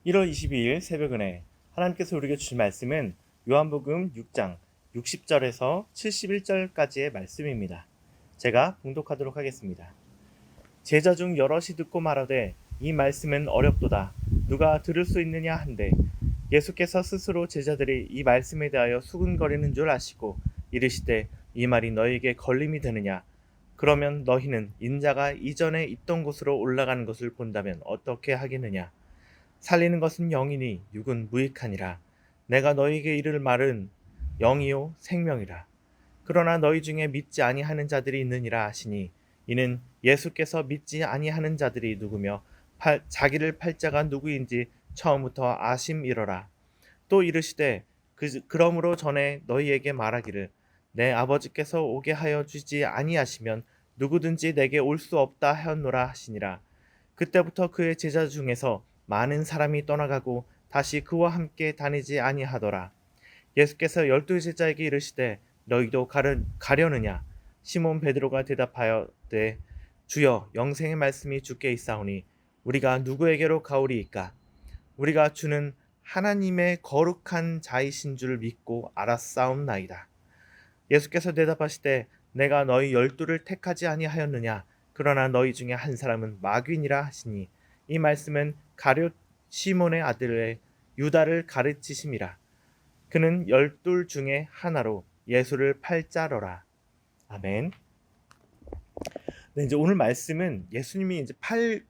1월 22일 새벽은혜 하나님께서 우리에게 주신 말씀은 요한복음 6장 60절에서 71절까지의 말씀입니다. 제가 봉독하도록 하겠습니다. 제자 중 여럿이 듣고 말하되 이 말씀은 어렵도다. 누가 들을 수 있느냐 한데 예수께서 스스로 제자들이 이 말씀에 대하여 수군거리는 줄 아시고 이르시되 이 말이 너희에게 걸림이 되느냐? 그러면 너희는 인자가 이전에 있던 곳으로 올라가는 것을 본다면 어떻게 하겠느냐? 살리는 것은 영이니 육은 무익하니라. 내가 너희에게 이를 말은 영이요 생명이라. 그러나 너희 중에 믿지 아니하는 자들이 있느니라 하시니 이는 예수께서 믿지 아니하는 자들이 누구며 자기를 팔 자가 누구인지 처음부터 아심이러라. 또 이르시되 그러므로 전에 너희에게 말하기를 내 아버지께서 오게 하여 주지 아니하시면 누구든지 내게 올 수 없다 하였노라 하시니라. 그때부터 그의 제자 중에서 많은 사람이 떠나가고 다시 그와 함께 다니지 아니하더라. 예수께서 12제자에게 이르시되 너희도 가려느냐? 시몬 베드로가 대답하여되 주여 영생의 말씀이 주께 있사오니 우리가 누구에게로 가오리이까? 우리가 주는 하나님의 거룩한 자이신 줄 믿고 알았사옵나이다. 예수께서 대답하시되 내가 너희 12를 택하지 아니하였느냐? 그러나 너희 중에 한 사람은 마귀니라 하시니 이 말씀은 가룟 시몬의 아들의 유다를 가르치심이라. 그는 12 중에 하나로 예수를 팔 자러라. 아멘. 네, 이제 오늘 말씀은 예수님이 이제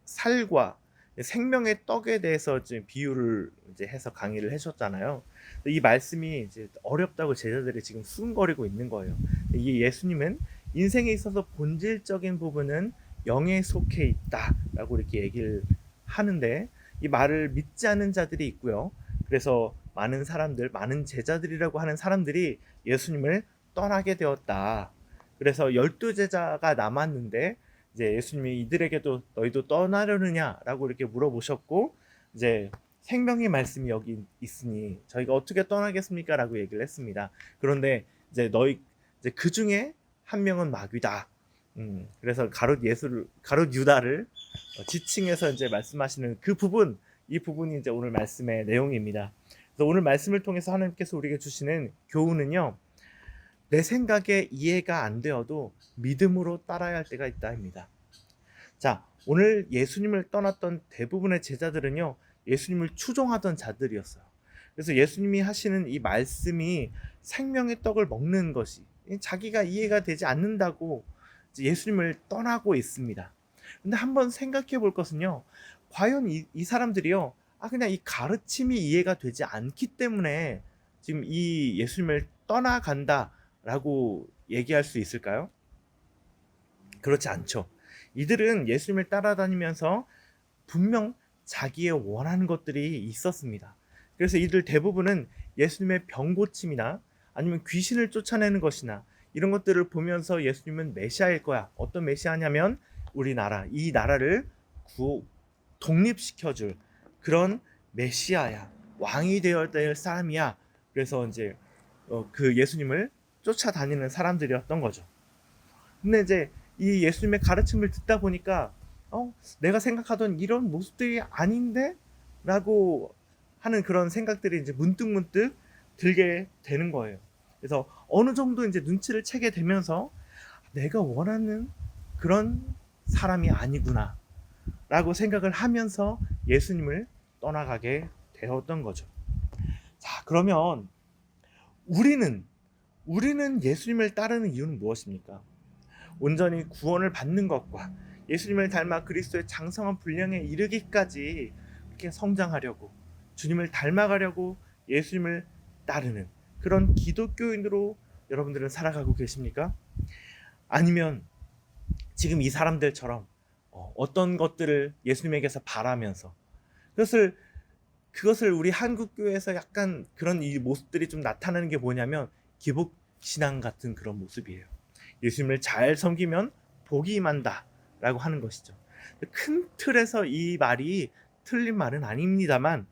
살과 생명의 떡에 대해서 이제 비유를 이제 해서 강의를 해줬잖아요. 이 말씀이 이제 어렵다고 제자들이 지금 수군거리고 있는 거예요. 이 예수님은 인생에 있어서 본질적인 부분은 영에 속해 있다라고 이렇게 얘기를 하는데 이 말을 믿지 않는 자들이 있고요. 그래서 많은 사람들, 많은 제자들이라고 하는 사람들이 예수님을 떠나게 되었다. 그래서 12제자가 남았는데 이제 예수님이 이들에게도 너희도 떠나려느냐라고 이렇게 물어보셨고 이제 생명의 말씀이 여기 있으니 저희가 어떻게 떠나겠습니까? 라고 얘기를 했습니다. 그런데 이제 이제 그 중에 한 명은 마귀다. 그래서 가룟 유다를 지칭해서 이제 말씀하시는 그 부분, 이 부분이 이제 오늘 말씀의 내용입니다. 그래서 오늘 말씀을 통해서 하나님께서 우리에게 주시는 교훈은요, 내 생각에 이해가 안 되어도 믿음으로 따라야 할 때가 있다입니다. 자, 오늘 예수님을 떠났던 대부분의 제자들은요, 예수님을 추종하던 자들이었어요. 그래서 예수님이 하시는 이 말씀이 생명의 떡을 먹는 것이 자기가 이해가 되지 않는다고 예수님을 떠나고 있습니다. 근데 한번 생각해 볼 것은요, 과연 이 사람들이요, 그냥 이 가르침이 이해가 되지 않기 때문에 지금 이 예수님을 떠나간다라고 얘기할 수 있을까요? 그렇지 않죠. 이들은 예수님을 따라다니면서 분명 자기의 원하는 것들이 있었습니다. 그래서 이들 대부분은 예수님의 병 고침이나 아니면 귀신을 쫓아내는 것이나 이런 것들을 보면서 예수님은 메시아일 거야. 어떤 메시아냐면 우리나라, 이 나라를 독립시켜줄 그런 메시아야. 왕이 되어야 될 사람이야. 그래서 이제 그 예수님을 쫓아다니는 사람들이었던 거죠. 근데 이제 이 예수님의 가르침을 듣다 보니까 내가 생각하던 이런 모습들이 아닌데? 라고 하는 그런 생각들이 이제 문득문득 들게 되는 거예요. 그래서 어느 정도 이제 눈치를 채게 되면서 내가 원하는 그런 사람이 아니구나 라고 생각을 하면서 예수님을 떠나가게 되었던 거죠. 자, 그러면 우리는 예수님을 따르는 이유는 무엇입니까? 온전히 구원을 받는 것과 예수님을 닮아 그리스도의 장성한 분량에 이르기까지 이렇게 성장하려고, 주님을 닮아가려고 예수님을 따르는 그런 기독교인으로 여러분들은 살아가고 계십니까? 아니면 지금 이 사람들처럼 어떤 것들을 예수님에게서 바라면서 그것을 우리 한국 교회에서 약간 그런 이 모습들이 좀 나타나는 게 뭐냐면 기복 신앙 같은 그런 모습이에요. 예수님을 잘 섬기면 복이 임한다 라고 하는 것이죠. 큰 틀에서 이 말이 틀린 말은 아닙니다만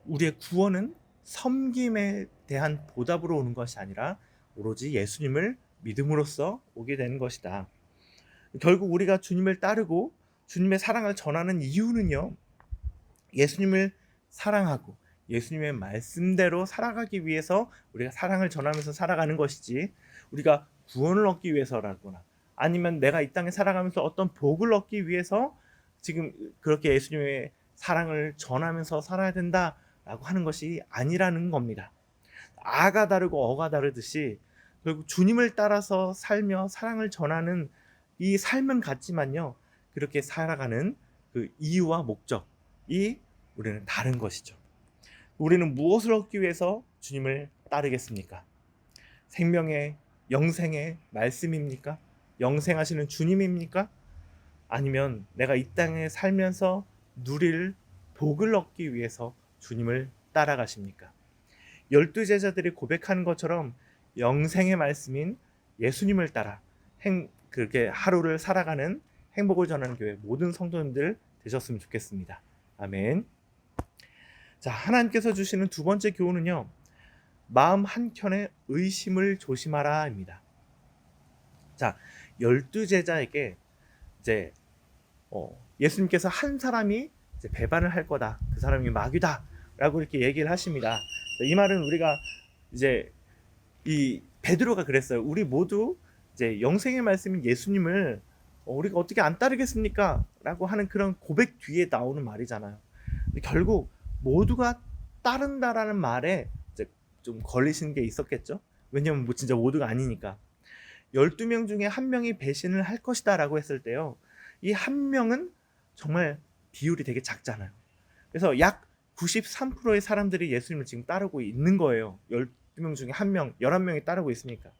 우리의 구원은 섬김에 대한 보답으로 오는 것이 아니라 오로지 예수님을 믿음으로써 오게 되는 것이다. 결국 우리가 주님을 따르고 주님의 사랑을 전하는 이유는요, 예수님을 사랑하고 예수님의 말씀대로 살아가기 위해서 우리가 사랑을 전하면서 살아가는 것이지, 우리가 구원을 얻기 위해서라거나 아니면 내가 이 땅에 살아가면서 어떤 복을 얻기 위해서 지금 그렇게 예수님의 사랑을 전하면서 살아야 된다라고 하는 것이 아니라는 겁니다. 아가 다르고 어가 다르듯이 결국 주님을 따라서 살며 사랑을 전하는 이 삶은 같지만요, 그렇게 살아가는 그 이유와 목적이 우리는 다른 것이죠. 우리는 무엇을 얻기 위해서 주님을 따르겠습니까? 생명의 영생의 말씀입니까? 영생하시는 주님입니까? 아니면 내가 이 땅에 살면서 누릴 복을 얻기 위해서 주님을 따라가십니까? 12제자들이 고백하는 것처럼 영생의 말씀인 예수님을 따라 그렇게 하루를 살아가는 행복을 전하는 교회 모든 성도님들 되셨으면 좋겠습니다. 아멘. 자, 하나님께서 주시는 두 번째 교훈은요, 마음 한켠에 의심을 조심하라입니다. 자, 12제자에게 이제 예수님께서 한 사람이 이제 배반을 할 거다, 그 사람이 마귀다라고 이렇게 얘기를 하십니다. 이 말은 우리가 이제 이 베드로가 그랬어요. 우리 모두 이제 영생의 말씀인 예수님을 우리가 어떻게 안 따르겠습니까? 라고 하는 그런 고백 뒤에 나오는 말이잖아요. 근데 결국 모두가 따른다라는 말에 이제 좀 걸리시는 게 있었겠죠. 왜냐면 뭐 진짜 모두가 아니니까. 12명 중에 한 명이 배신을 할 것이다 라고 했을 때요, 이 한 명은 정말 비율이 되게 작잖아요. 그래서 약 93%의 사람들이 예수님을 지금 따르고 있는 거예요. 12명 중에 한 명, 11명이 따르고 있으니까.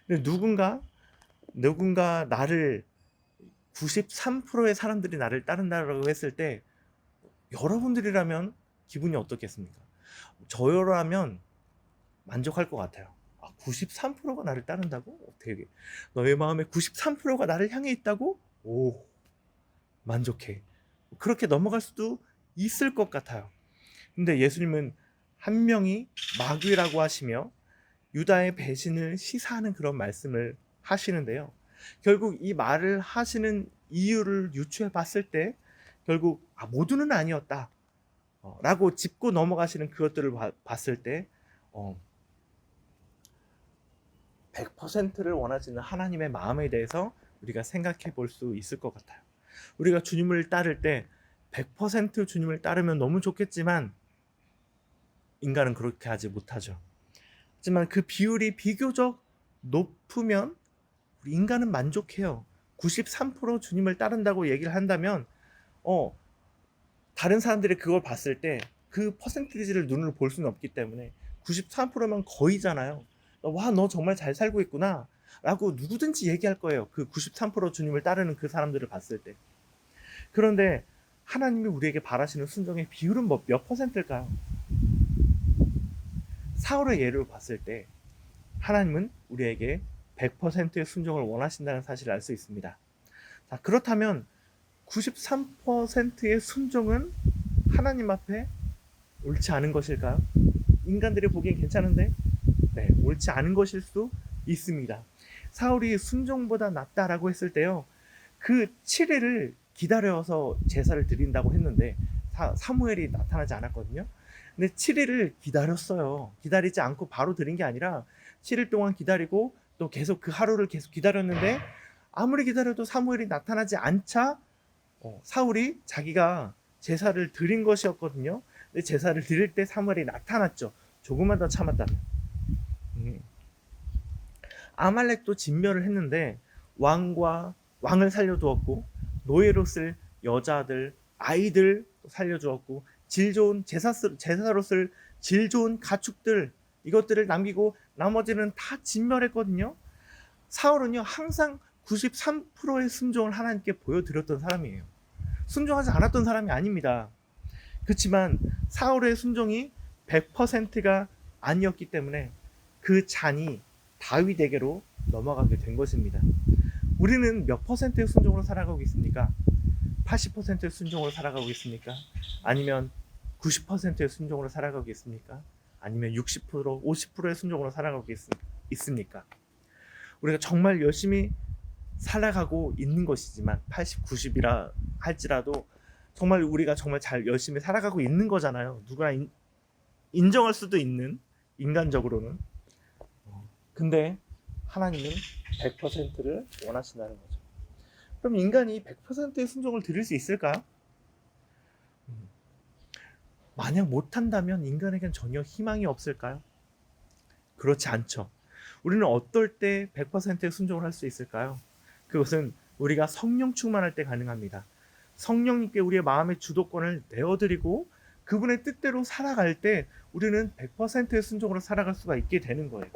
근데 누군가 나를 93%의 사람들이 나를 따른다고 했을 때 여러분들이라면 기분이 어떻겠습니까? 저라면 만족할 것 같아요. 93%가 나를 따른다고? 되게 너의 마음에 93%가 나를 향해 있다고? 오, 만족해. 그렇게 넘어갈 수도 있을 것 같아요. 근데 예수님은 한 명이 마귀라고 하시며 유다의 배신을 시사하는 그런 말씀을 하시는데요, 결국 이 말을 하시는 이유를 유추해 봤을 때 결국 모두는 아니었다 라고 짚고 넘어가시는 그것들을 봤을 때 100%를 원하시는 하나님의 마음에 대해서 우리가 생각해 볼 수 있을 것 같아요. 우리가 주님을 따를 때 100% 주님을 따르면 너무 좋겠지만 인간은 그렇게 하지 못하죠. 하지만 그 비율이 비교적 높으면 우리 인간은 만족해요. 93% 주님을 따른다고 얘기를 한다면 다른 사람들이 그걸 봤을 때 그 퍼센티지를 눈으로 볼 수는 없기 때문에 93%면 거의잖아요. 와, 너 정말 잘 살고 있구나 라고 누구든지 얘기할 거예요. 그 93% 주님을 따르는 그 사람들을 봤을 때. 그런데 하나님이 우리에게 바라시는 순종의 비율은 몇 퍼센트일까요? 사울의 예를 봤을 때 하나님은 우리에게 100%의 순종을 원하신다는 사실을 알 수 있습니다. 자, 그렇다면 93%의 순종은 하나님 앞에 옳지 않은 것일까요? 인간들이 보기엔 괜찮은데 네, 옳지 않은 것일 수 있습니다. 사울이 순종보다 낫다라고 했을 때요, 그 7일을 기다려서 제사를 드린다고 했는데 사무엘이 나타나지 않았거든요. 근데 7일을 기다렸어요. 기다리지 않고 바로 드린 게 아니라 7일 동안 기다리고 또 계속 그 하루를 계속 기다렸는데 아무리 기다려도 사무엘이 나타나지 않자 사울이 자기가 제사를 드린 것이었거든요. 근데 제사를 드릴 때 사무엘이 나타났죠. 조금만 더 참았다면. 아말렉도 진멸을 했는데 왕을 살려두었고 노예로 쓸 여자들, 아이들 살려주었고 질 좋은 제사로 쓸 질 좋은 가축들, 이것들을 남기고 나머지는 다 진멸했거든요. 사울은요 항상 93%의 순종을 하나님께 보여드렸던 사람이에요. 순종하지 않았던 사람이 아닙니다. 그렇지만 사울의 순종이 100%가 아니었기 때문에 그 잔이 다윗에게로 넘어가게 된 것입니다. 우리는 몇 퍼센트의 순종으로 살아가고 있습니까? 80%의 순종으로 살아가고 있습니까? 아니면 90%의 순종으로 살아가고 있습니까? 아니면 60%, 50%의 순종으로 살아가고 있습니까? 우리가 정말 열심히 살아가고 있는 것이지만 80, 90이라 할지라도 정말 우리가 정말 잘 열심히 살아가고 있는 거잖아요. 누구나 인정할 수도 있는, 인간적으로는. 근데 하나님은 100%를 원하신다는 거죠. 그럼 인간이 100%의 순종을 드릴 수 있을까요? 만약 못한다면 인간에겐 전혀 희망이 없을까요? 그렇지 않죠. 우리는 어떨 때 100%의 순종을 할 수 있을까요? 그것은 우리가 성령 충만할 때 가능합니다. 성령님께 우리의 마음의 주도권을 내어드리고 그분의 뜻대로 살아갈 때 우리는 100%의 순종으로 살아갈 수가 있게 되는 거예요.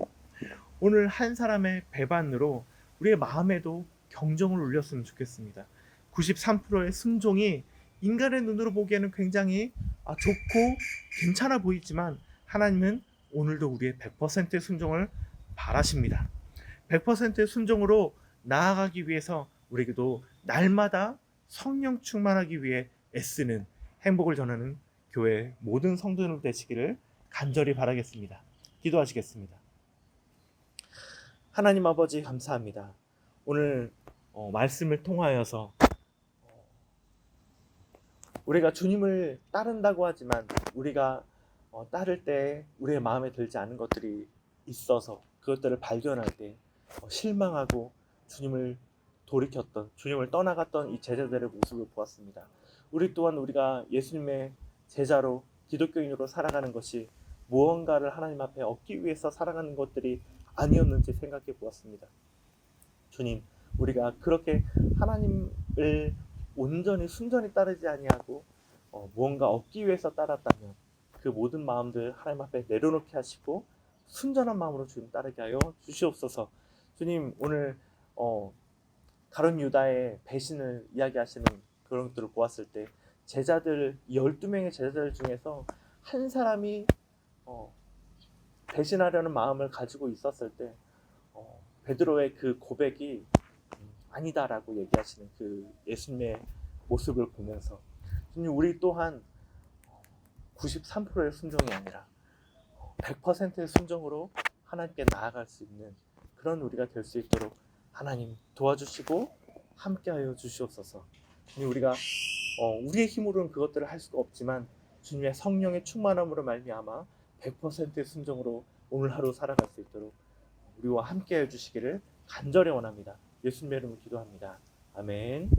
오늘 한 사람의 배반으로 우리의 마음에도 경종을 울렸으면 좋겠습니다. 93%의 순종이 인간의 눈으로 보기에는 굉장히 좋고 괜찮아 보이지만 하나님은 오늘도 우리의 100%의 순종을 바라십니다. 100%의 순종으로 나아가기 위해서 우리에게도 날마다 성령 충만하기 위해 애쓰는 행복을 전하는 교회 모든 성도들 되시기를 간절히 바라겠습니다. 기도하시겠습니다. 하나님 아버지 감사합니다. 오늘 말씀을 통하여서 우리가 주님을 따른다고 하지만 우리가 따를 때 우리의 마음에 들지 않은 것들이 있어서 그것들을 발견할 때 실망하고 주님을 돌이켰던, 주님을 떠나갔던 이 제자들의 모습을 보았습니다. 우리 또한 우리가 예수님의 제자로 기독교인으로 살아가는 것이 무언가를 하나님 앞에 얻기 위해서 살아가는 것들이 아니었는지 생각해 보았습니다. 주님, 우리가 그렇게 하나님을 온전히 순전히 따르지 아니하고 무언가 얻기 위해서 따랐다면 그 모든 마음들 하나님 앞에 내려놓게 하시고 순전한 마음으로 주님 따르게 하여 주시옵소서. 주님, 오늘 가룟 유다의 배신을 이야기하시는 그런 것들을 보았을 때 제자들 12명의 제자들 중에서 한 사람이 배신하려는 마음을 가지고 있었을 때 베드로의 그 고백이 아니다라고 얘기하시는 그 예수님의 모습을 보면서 주님, 우리 또한 93%의 순종이 아니라 100%의 순종으로 하나님께 나아갈 수 있는 그런 우리가 될 수 있도록 하나님 도와주시고 함께하여 주시옵소서. 주님, 우리가 우리의 힘으로는 그것들을 할 수가 없지만 주님의 성령의 충만함으로 말미암아 100%의 순종으로 오늘 하루 살아갈 수 있도록 우리와 함께해 주시기를 간절히 원합니다. 예수님의 이름으로 기도합니다. 아멘.